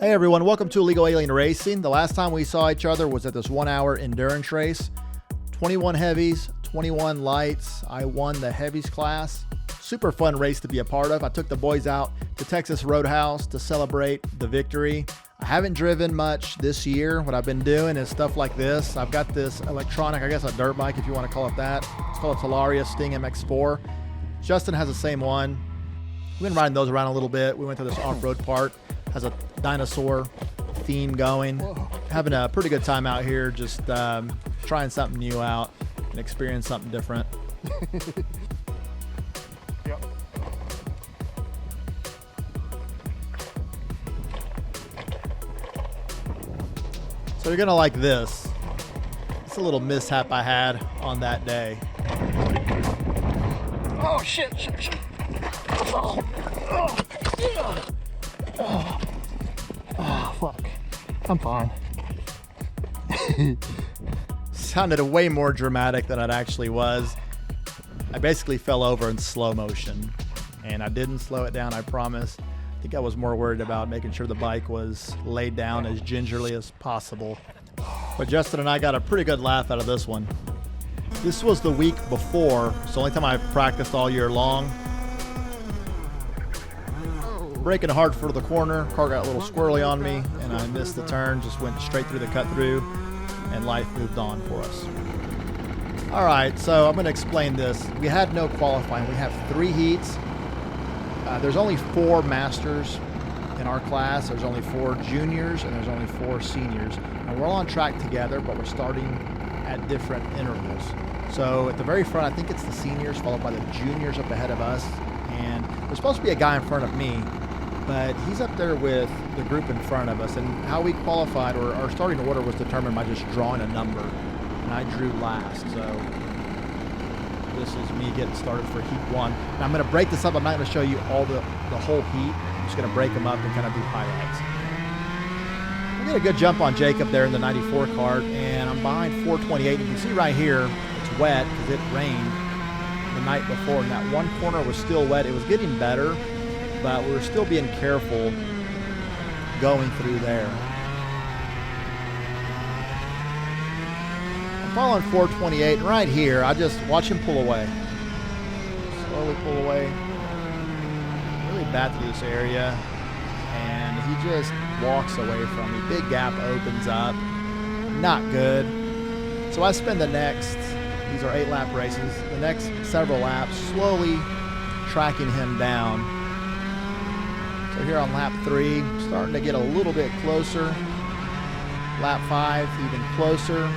Hey everyone, welcome to Illegal Alien Racing. The last time we saw each other was at this 1 hour endurance race. 21 heavies, 21 lights. I won the heavies class. Super fun race to be a part of. I took the boys out to Texas Roadhouse to celebrate the victory. I haven't driven much this year. What I've been doing is stuff like this. I've got this electronic, I guess a dirt bike if you want to call it that. It's called a Talaria Sting MX4. Justin has the same one. We've been riding those around a little bit. We went to this off-road park. Has a dinosaur theme going. Whoa. Having a pretty good time out here, just trying something new out and experience something different. Yep. So you're gonna like this. It's a little mishap I had on that day. Oh shit! Oh, fuck. I'm fine. Sounded way more dramatic than it actually was. I basically fell over in slow motion, and I didn't slow it down, I promise. I think I was more worried about making sure the bike was laid down as gingerly as possible. But Justin and I got a pretty good laugh out of this one. This was the week before, so the only time I practiced all year long. Braking hard for the corner, car got a little squirrely on me, and I missed the turn, just went straight through the cut through, and life moved on for us. All right, so I'm gonna explain this. We had no qualifying. We have 3 heats. There's only 4 masters in our class. There's only 4 juniors, and there's only 4 seniors. And we're all on track together, but we're starting at different intervals. So at the very front, I think it's the seniors, followed by the juniors up ahead of us. And there's supposed to be a guy in front of me, but he's up there with the group in front of us. And how we qualified, or our starting order, was determined by just drawing a number. And I drew last, so this is me getting started for heat 1. Now I'm going to break this up. I'm not going to show you all the whole heat. I'm just going to break them up and kind of do highlights. I get a good jump on Jacob there in the 94 cart, and I'm behind 428. You can see right here it's wet because it rained the night before, and that one corner was still wet. It was getting better, but we were still being careful going through there. I'm following 428, and right here, I just watch him pull away. Slowly pull away. Really bad through this area, and he just walks away from me. Big gap opens up. Not good. So I spend the next, these are 8-lap races, the next several laps slowly tracking him down. So here on lap 3, starting to get a little bit closer. Lap 5, even closer.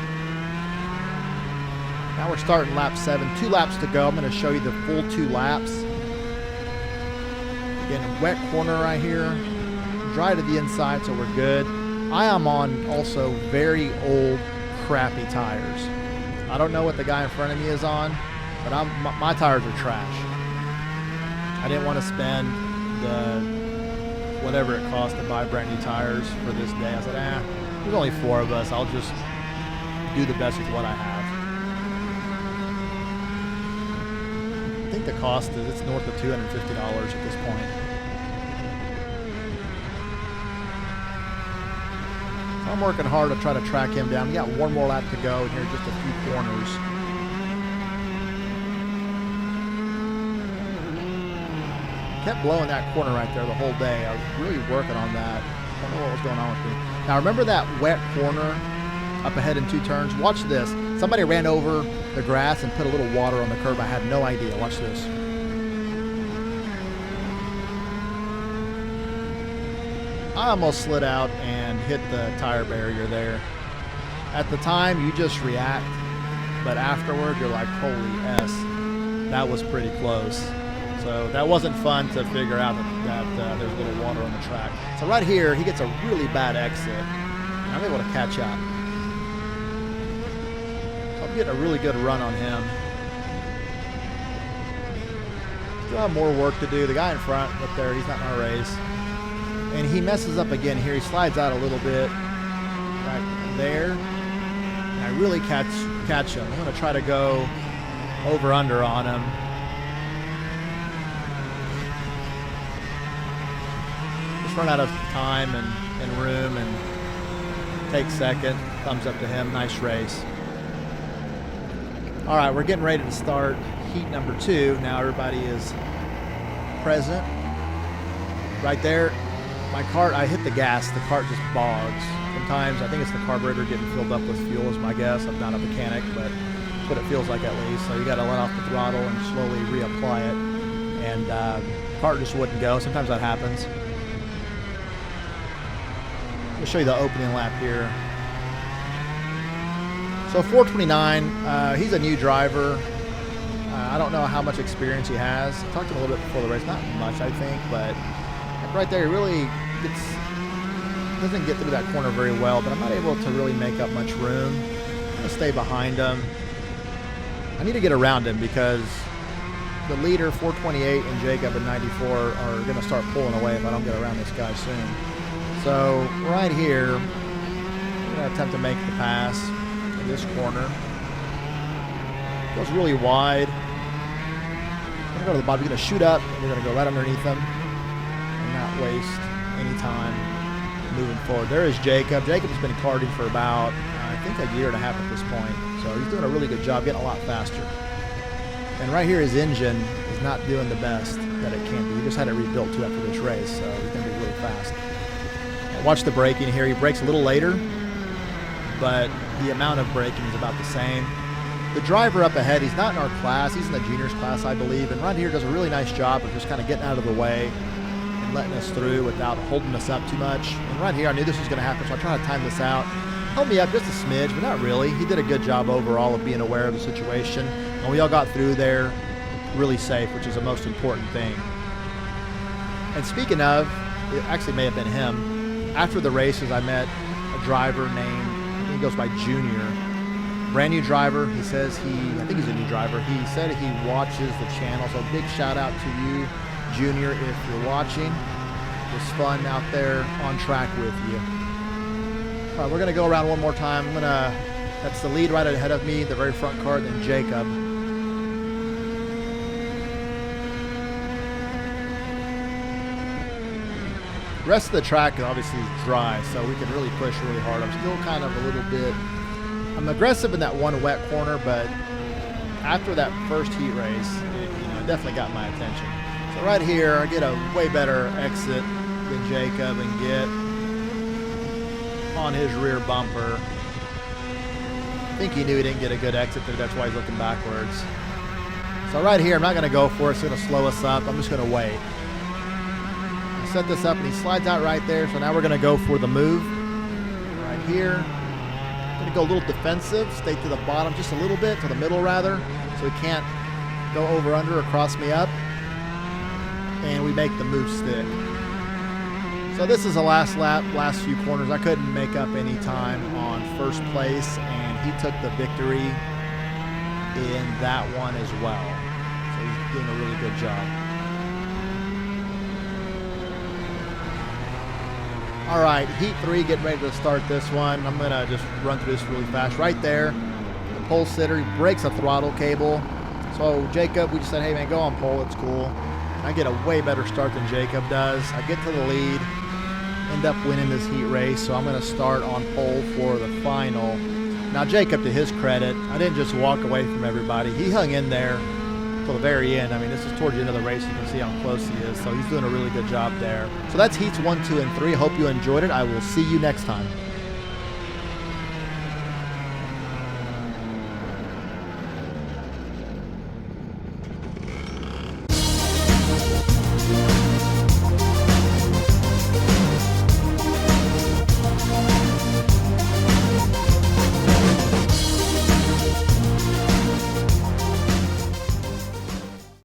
Now we're starting lap 7, 2 laps to go. I'm going to show you the full 2 laps. Again, wet corner right here. Dry to the inside, so we're good. I am on also very old, crappy tires. I don't know what the guy in front of me is on, but my tires are trash. I didn't want to spend the whatever it cost to buy brand new tires for this day. I said, there's only 4 of us. I'll just do the best with what I have. I think the cost is it's north of $250 at this point. So I'm working hard to try to track him down. We got 1 more lap to go, and here just a few corners. Kept blowing that corner right there the whole day. I was really working on that. I don't know what was going on with me. Now remember that wet corner up ahead in 2 turns? Watch this. Somebody ran over the grass and put a little water on the curb. I had no idea. Watch this. I almost slid out and hit the tire barrier there. At the time, you just react, but afterward, you're like, holy S, that was pretty close. So that wasn't fun to figure out that there's a little water on the track. So right here, he gets a really bad exit, and I'm able to catch up. So I'm getting a really good run on him. Still have more work to do. The guy in front up there, he's not in our race. And he messes up again here. He slides out a little bit right there. And I really catch him. I'm going to try to go over under on him. Just run out of time and in room and takes second. Thumbs up to him. Nice race. All right, we're getting ready to start heat number 2. Now everybody is present. Right there, my cart, I hit the gas. The cart just bogs. Sometimes I think it's the carburetor getting filled up with fuel is my guess. I'm not a mechanic, but that's what it feels like at least. So you got to let off the throttle and slowly reapply it. And the cart just wouldn't go. Sometimes that happens. I'll show you the opening lap here. So 429, he's a new driver. I don't know how much experience he has. I talked to him a little bit before the race, not much I think, but right there he really doesn't get through that corner very well, but I'm not able to really make up much room. I'm going to stay behind him. I need to get around him because the leader, 428, and Jacob at 94 are going to start pulling away if I don't get around this guy soon. So right here, I'm going to attempt to make the pass in this corner. Goes really wide. I'm going to go to the bottom. We're going to shoot up, and we're going to go right underneath him and not waste any time moving forward. There is Jacob. Jacob has been karting for about, I think, a year and a half at this point. So he's doing a really good job, getting a lot faster. And right here, his engine is not doing the best that it can be. He just had it rebuilt too after this race, so he's going to be really fast. Watch the braking here. He brakes a little later, but the amount of braking is about the same. The driver up ahead, he's not in our class. He's in the juniors class, I believe. And right here does a really nice job of just kind of getting out of the way and letting us through without holding us up too much. And right here, I knew this was going to happen, so I tried to time this out. Held me up just a smidge, but not really. He did a good job overall of being aware of the situation. And we all got through there really safe, which is the most important thing. And speaking of, it actually may have been him. After the races, I met a driver named, I think he goes by Junior. Brand new driver. He says I think he's a new driver. He said he watches the channel. So big shout out to you, Junior, if you're watching. It was fun out there on track with you. All right, we're going to go around one more time. That's the lead right ahead of me, the very front car, then Jacob. The rest of the track obviously is dry, so we can really push really hard. I'm still kind of a little bit, I'm aggressive in that one wet corner, but after that first heat race, it definitely got my attention. So right here, I get a way better exit than Jacob and get on his rear bumper. I think he knew he didn't get a good exit there. That's why he's looking backwards. So right here, I'm not going to go for it. It's going to slow us up. I'm just going to wait. I set this up, and he slides out right there. So now we're going to go for the move right here. I'm going to go a little defensive, stay to the bottom just a little bit, to the middle rather, so he can't go over, under, or cross me up. And we make the move stick. So this is the last lap, last few corners. I couldn't make up any time on first place, and he took the victory in that one as well. So he's doing a really good job. All right, heat 3, getting ready to start this one. I'm gonna just run through this really fast. Right there, the pole sitter, he breaks a throttle cable. So Jacob, we just said, hey man, go on pole, it's cool. I get a way better start than Jacob does. I get to the lead, end up winning this heat race, so I'm going to start on pole for the final. Now Jacob, to his credit, I didn't just walk away from everybody. He hung in there till the very end. I mean, this is towards the end of the race. You can see how close he is, so he's doing a really good job there. So that's heats 1, 2, and 3. Hope you enjoyed it. I will see you next time.